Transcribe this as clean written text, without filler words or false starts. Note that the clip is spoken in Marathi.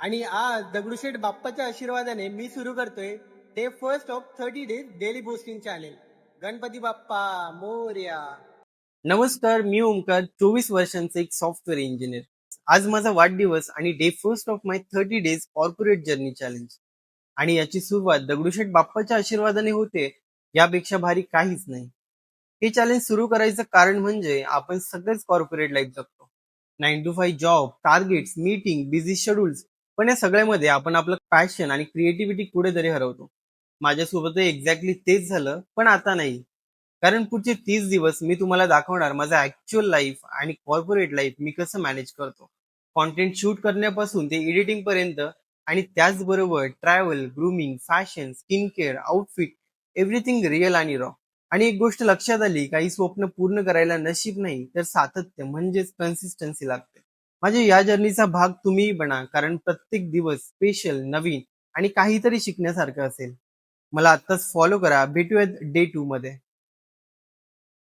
आणि आज दगडूशेठ बाप्पाच्या आशीर्वादाने मी सुरू करतोय day first of 30 days daily boosting challenge. Ganpati Bappa Morya. नमस्कार, मी ओमकार, 24 वर्षांचा एक सॉफ्टवेअर इंजिनियर. आज माझा वाढदिवस आणि day first of my 30 days corporate journey challenge. आणि याची सुरुवात दगडूशेठ बाप्पाच्या आशीर्वादाने होते, यापेक्षा भारी काहीच नाही. हे चॅलेंज सुरू करायचं कारण म्हणजे आपण सगळेच कॉर्पोरेट लाईफ जगतो. 9 to 5 job, targets, meeting, busy schedules. पण या सगळ्यामध्ये आपण आपलं पॅशन आणि क्रिएटिव्हिटी कुठेतरी हरवतो. माझ्यासोबत एक्झॅक्टली तेच झालं, पण आता नाही. कारण पुढचे 30 दिवस मी तुम्हाला दाखवणार माझं ऍक्च्युअल लाईफ आणि कॉर्पोरेट लाईफ मी कसं मॅनेज करतो. कॉन्टेंट शूट करण्यापासून ते एडिटिंग पर्यंत, आणि त्याचबरोबर travel, grooming, fashion, skin care, outfit, everything real आणि रॉ. आणि एक गोष्ट लक्षात आली, काही स्वप्न पूर्ण करायला नशीब नाही तर सातत्य म्हणजेच कन्सिस्टन्सी लागते. माझ्या या जर्नीचा भाग तुम्ही बना, कारण प्रत्येक दिवस स्पेशल, नवीन आणि काहीतरी शिकण्यासारखं असेल. मला आत्ताच फॉलो करा. भेटूयात डे 2 मध्ये.